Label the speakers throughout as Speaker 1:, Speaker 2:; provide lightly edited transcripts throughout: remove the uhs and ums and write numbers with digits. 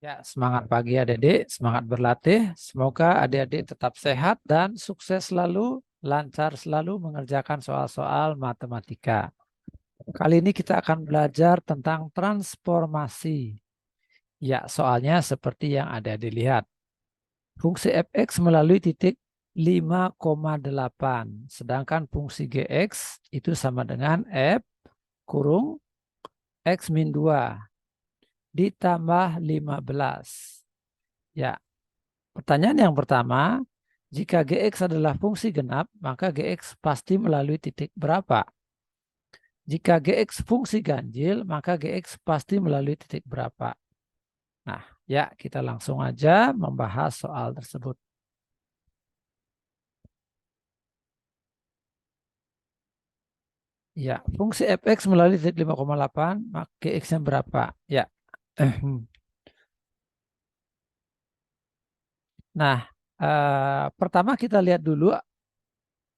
Speaker 1: Ya, semangat pagi adik-adik, semangat berlatih. Semoga adik-adik tetap sehat dan sukses selalu, lancar selalu mengerjakan soal-soal matematika. Kali ini kita akan belajar tentang transformasi. Ya, soalnya seperti yang adik-adik lihat. Fungsi fx melalui titik 5,8. Sedangkan fungsi gx itu sama dengan f kurung x min 2 ditambah 15. Ya, pertanyaan yang pertama, jika Gx adalah fungsi genap, maka Gx pasti melalui titik berapa? Jika Gx fungsi ganjil, maka Gx pasti melalui titik berapa? Nah, ya kita langsung aja membahas soal tersebut. Ya, fungsi fx melalui titik 5,8, maka Gx-nya berapa? Ya. Nah, pertama kita lihat dulu.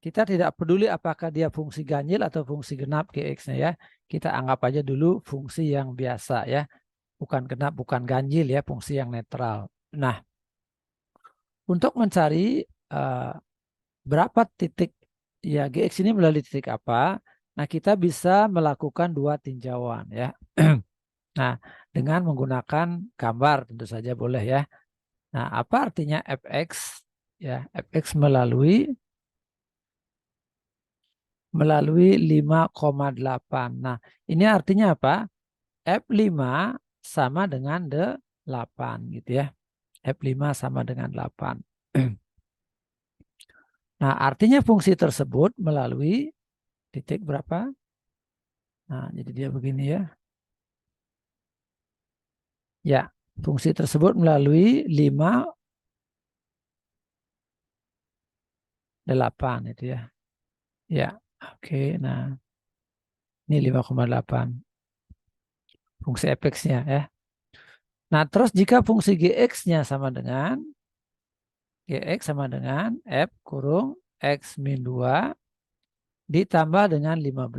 Speaker 1: Kita tidak peduli apakah dia fungsi ganjil atau fungsi genap Gx-nya ya. Kita anggap aja dulu fungsi yang biasa ya. Bukan genap, bukan ganjil ya, fungsi yang netral. Nah, untuk mencari berapa titik ya Gx ini melalui titik apa, nah kita bisa melakukan dua tinjauan ya. Nah, dengan menggunakan gambar tentu saja boleh ya. Nah, apa artinya fx? Ya, fx melalui 5,8. Nah, ini artinya apa? F5 sama dengan 8 gitu ya. F5 sama dengan 8. Nah, artinya fungsi tersebut melalui titik berapa? Nah, jadi dia begini ya. Ya, fungsi tersebut melalui 5, 8 itu ya. Ya, oke. Nah, ini 5,8 fungsi fx-nya ya. Nah, terus jika fungsi gx-nya sama dengan gx sama dengan f kurung x min 2 ditambah dengan 15.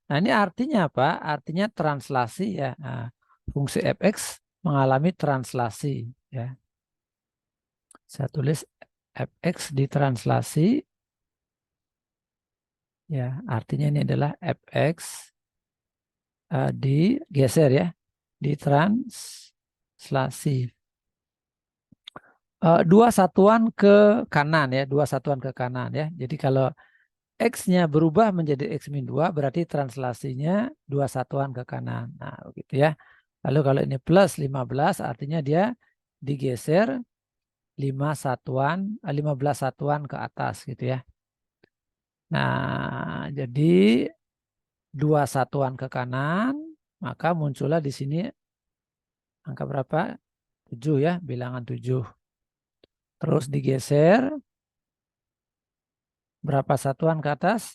Speaker 1: Nah, ini artinya apa? Artinya translasi ya. Nah, fungsi fx mengalami translasi ya. Saya tulis fx ditranslasi ya, artinya ini adalah fx digeser ya, ditranslasi. Dua satuan ke kanan ya, dua satuan ke kanan ya. Jadi kalau X-nya berubah menjadi X min 2 berarti translasinya dua satuan ke kanan. Nah, begitu ya. Lalu kalau ini plus 15 artinya dia digeser 15 satuan ke atas gitu ya. Nah, jadi dua satuan ke kanan, maka muncullah di sini angka berapa? 7 ya, bilangan 7. Terus digeser berapa satuan ke atas?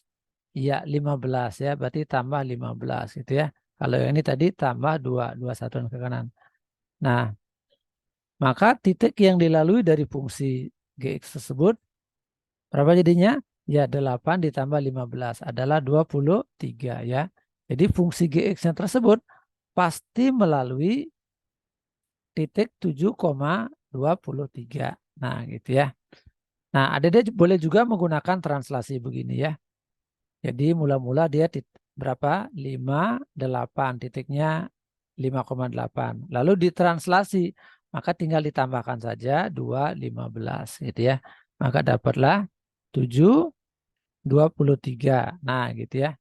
Speaker 1: Iya, 15 ya, berarti tambah 15 gitu ya. Kalau yang ini tadi tambah 2 satuan ke kanan. Nah, maka titik yang dilalui dari fungsi Gx tersebut berapa jadinya? Ya, 8 ditambah 15 adalah 23 ya. Jadi fungsi Gx-nya tersebut pasti melalui titik 7,23. Nah, gitu ya. Nah, adik-adik boleh juga menggunakan translasi begini ya. Jadi mula-mula dia berapa? 5, 8. Titiknya 5,8. Lalu ditranslasi, maka tinggal ditambahkan saja 2, 15 gitu ya. Maka dapatlah 7, 23. Nah, gitu ya.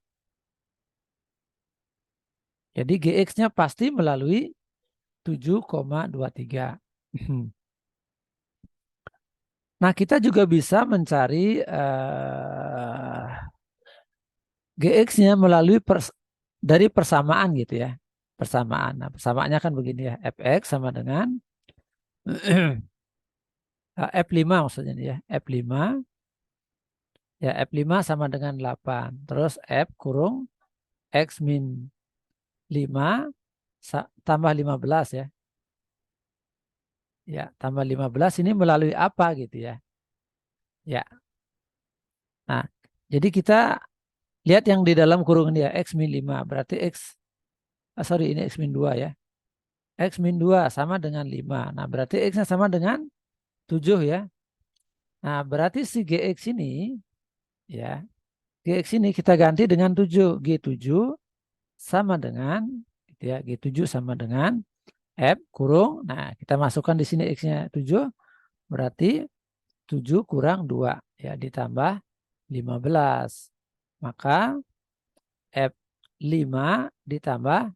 Speaker 1: Jadi GX-nya pasti melalui 7,23. Nah, kita juga bisa mencari GX-nya melalui dari persamaan gitu ya. Persamaan. Nah, persamaannya kan begini ya. Fx sama dengan F5 maksudnya ya. F5 ya, F5 sama dengan 8. Terus F kurung X min 5 tambah 15 ya. Ya, tambah 15 ini melalui apa gitu ya. Ya. Nah, jadi kita lihat yang di dalam kurungan dia X min 5. Berarti X, sorry ini X min 2 ya. X min 2 sama dengan 5. Nah, berarti X-nya sama dengan 7 ya. Nah, berarti si GX ini, ya, GX ini kita ganti dengan 7. G7 sama dengan, gitu ya, G7 sama dengan F kurung. Nah, kita masukkan di sini X-nya 7. Berarti 7 kurang 2, ya, ditambah 15. Maka F5 ditambah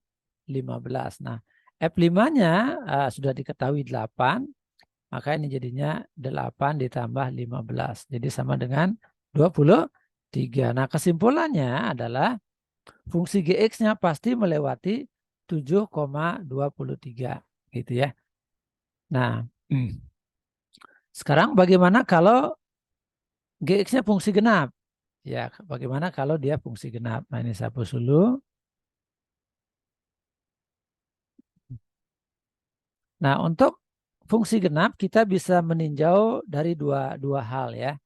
Speaker 1: 15. Nah, F5-nya sudah diketahui 8, maka ini jadinya 8 ditambah 15. Jadi sama dengan 23. Nah, kesimpulannya adalah fungsi GX-nya pasti melewati 7,23. Gitu ya. Nah, sekarang bagaimana kalau GX-nya fungsi genap? Ya, bagaimana kalau dia fungsi genap? Nah, ini saya hapus dulu. Nah, untuk fungsi genap kita bisa meninjau dari dua hal ya.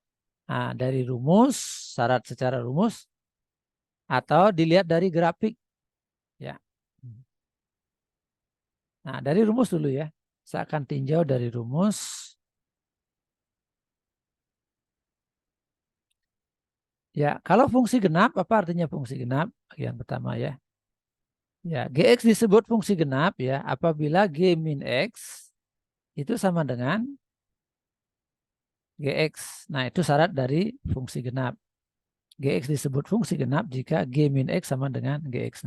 Speaker 1: Nah, dari rumus, syarat secara rumus, atau dilihat dari grafik ya. Nah, dari rumus dulu ya. Saya akan tinjau dari rumus. Ya, kalau fungsi genap, apa artinya fungsi genap? Bagian pertama ya. Ya, GX disebut fungsi genap ya apabila G min X itu sama dengan GX. Nah, itu syarat dari fungsi genap. GX disebut fungsi genap jika G min X sama dengan GX.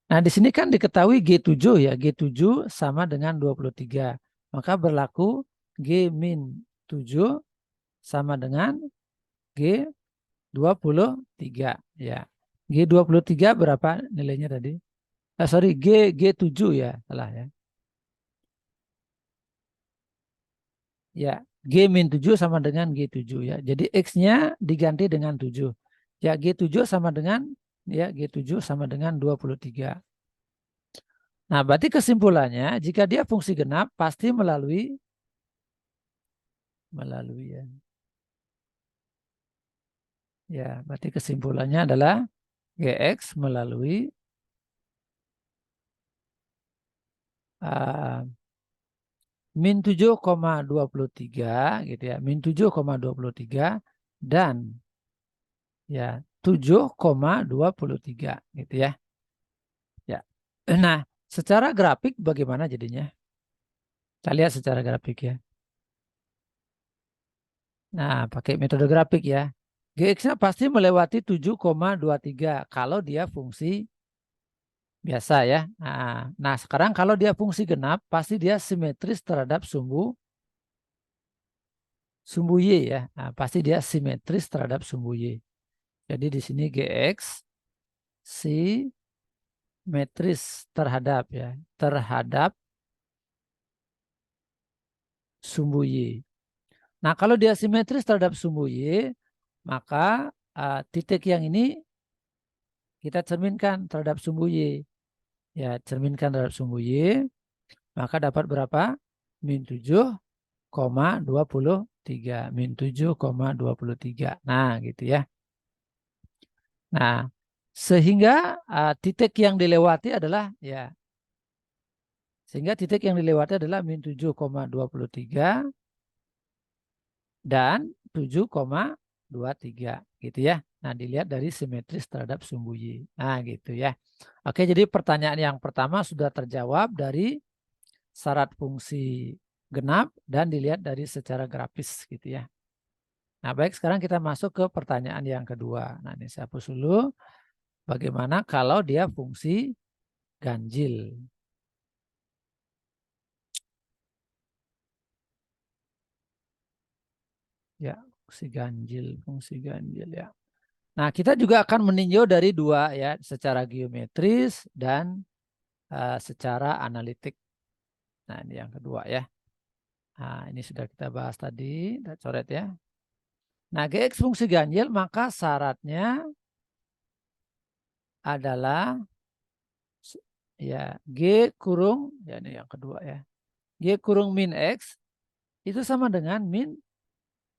Speaker 1: Nah, di sini kan diketahui G7 ya. G7 sama dengan 23. Maka berlaku G min 7 sama dengan G23 ya. G23 berapa nilainya tadi? Sorry, G7 ya, salah ya. Ya, G min 7 sama dengan G7 ya. Jadi X-nya diganti dengan 7. Ya, G7 sama dengan ya G7 sama dengan 23. Nah, berarti kesimpulannya jika dia fungsi genap pasti melalui ya. Ya, berarti kesimpulannya adalah GX melalui min 7,23 gitu ya. Min 7,23 dan ya 7,23 gitu ya. Ya. Nah, secara grafik bagaimana jadinya? Kita lihat secara grafik ya. Nah, pakai metode grafik ya. GX-nya pasti melewati 7,23 kalau dia fungsi biasa ya. Nah, sekarang kalau dia fungsi genap, pasti dia simetris terhadap sumbu Y ya. Nah, pasti dia simetris terhadap sumbu Y. Jadi di sini GX simetris terhadap ya, terhadap sumbu Y. Nah, kalau dia simetris terhadap sumbu Y, maka titik yang ini kita cerminkan terhadap sumbu Y. Ya, cerminkan terhadap sumbu Y, maka dapat berapa? Min 7,23. Min 7,23. Nah, gitu ya. Nah, sehingga titik yang dilewati adalah ya, sehingga titik yang dilewati adalah min 7,23 dan 7,23 gitu ya. Nah, dilihat dari simetris terhadap sumbu Y. Nah, gitu ya. Oke, jadi pertanyaan yang pertama sudah terjawab dari syarat fungsi genap dan dilihat dari secara grafis gitu ya. Nah, baik, sekarang kita masuk ke pertanyaan yang kedua. Nah, ini saya hapus dulu. Bagaimana kalau dia fungsi ganjil? Ya, fungsi ganjil ya. Nah, kita juga akan meninjau dari dua ya, secara geometris dan secara analitik. Nah, ini yang kedua ya. Nah, ini sudah kita bahas tadi, kita coret ya. Nah, GX fungsi ganjil maka syaratnya adalah ya G kurung, ya ini yang kedua ya. G kurung min X itu sama dengan min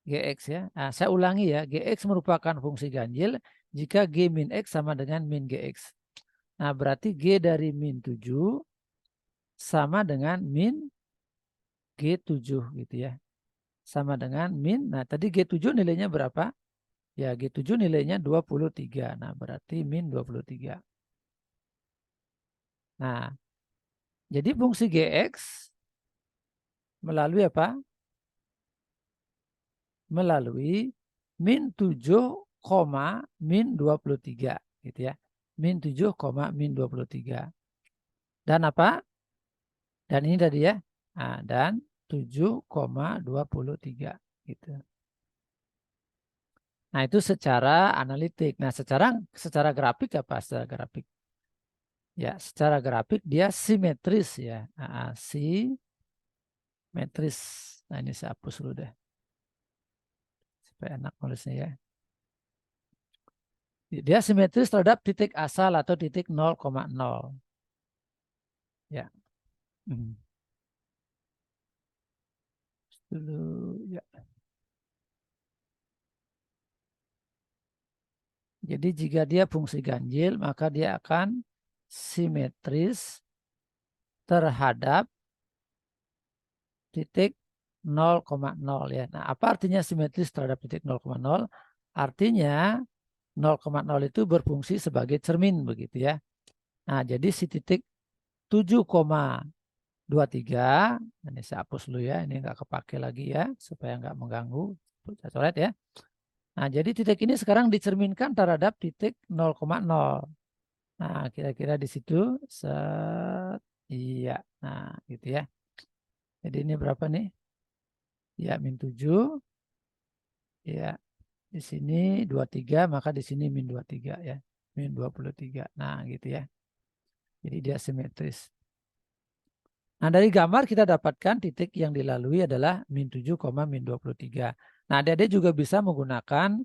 Speaker 1: GX ya. Nah, saya ulangi ya, GX merupakan fungsi ganjil jika G min X sama dengan min GX. Nah, berarti G dari min 7 sama dengan min G7 gitu ya. Sama dengan min, nah tadi G7 nilainya berapa? Ya G7 nilainya 23. Nah berarti min 23. Nah jadi fungsi Gx melalui apa? Melalui min 7, min 23 gitu ya. Min 7, min 23. Dan apa? Dan ini tadi ya. Nah, dan 7,23 gitu. Nah, itu secara analitik. Nah, secara grafik apa? Secara grafik. Ya, secara grafik dia simetris ya. Nah, simetris. Nah, ini saya hapus dulu deh. Supaya enak nulisnya ya. Dia simetris terhadap titik asal atau titik 0,0. Ya. Dulu ya. Jadi jika dia fungsi ganjil, maka dia akan simetris terhadap titik 0,0 ya. Nah, apa artinya simetris terhadap titik 0,0? Artinya 0,0 itu berfungsi sebagai cermin begitu ya. Nah, jadi si titik 7,23, ini saya hapus dulu ya, ini nggak kepake lagi ya, supaya nggak mengganggu. Saya coret ya. Nah, jadi titik ini sekarang dicerminkan terhadap titik 0,0. Nah, kira-kira di situ iya. Nah, gitu ya. Jadi ini berapa nih? Ya, min 7. Ya, di sini 23, maka di sini min 23 ya. Min 23. Nah, gitu ya. Jadi dia simetris. Nah, dari gambar kita dapatkan titik yang dilalui adalah min 7, min 23. Nah, adik-adik juga bisa menggunakan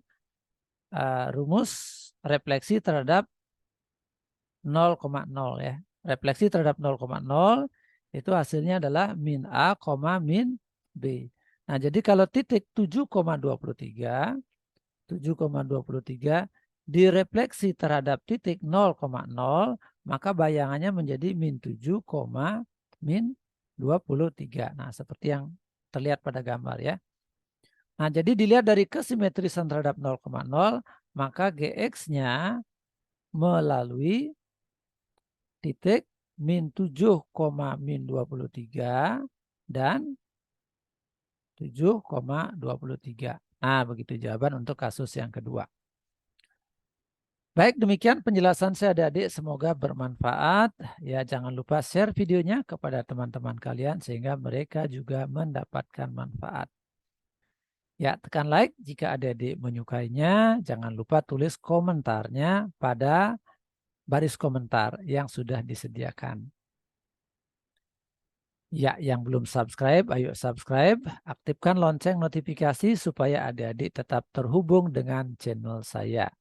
Speaker 1: rumus refleksi terhadap 0,0 ya. Refleksi terhadap 0,0 itu hasilnya adalah min A, min B. Nah, jadi kalau titik 7,23 direfleksi terhadap titik 0,0, maka bayangannya menjadi min 7, min 23. Nah, seperti yang terlihat pada gambar ya. Nah, jadi dilihat dari kesimetrisan terhadap 0,0, maka Gx-nya melalui titik min 7, min 23 dan 7,23. Nah, begitu jawaban untuk kasus yang kedua. Baik, demikian penjelasan saya adik-adik. Semoga bermanfaat. Ya, jangan lupa share videonya kepada teman-teman kalian sehingga mereka juga mendapatkan manfaat. Ya, tekan like jika adik-adik menyukainya. Jangan lupa tulis komentarnya pada baris komentar yang sudah disediakan. Ya, yang belum subscribe, ayo subscribe. Aktifkan lonceng notifikasi supaya adik-adik tetap terhubung dengan channel saya.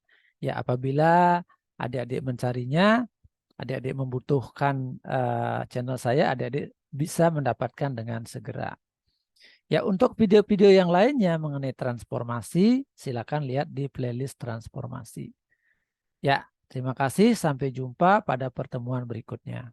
Speaker 1: Ya, apabila adik-adik mencarinya, adik-adik membutuhkan channel saya, adik-adik bisa mendapatkan dengan segera. Ya, untuk video-video yang lainnya mengenai transformasi, silakan lihat di playlist transformasi. Ya, terima kasih. Sampai jumpa pada pertemuan berikutnya.